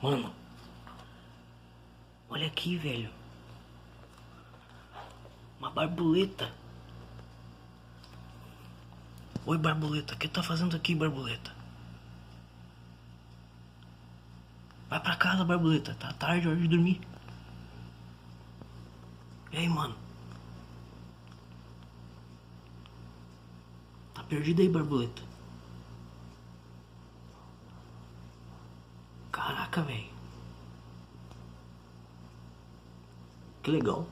Mano, olha aqui, velho. Uma borboleta. Oi, borboleta. O que tá fazendo aqui, borboleta? Vai pra casa, borboleta. Tá tarde, hora de dormir. E aí, mano? Tá perdida aí, borboleta? Caraca, velho. Que legal.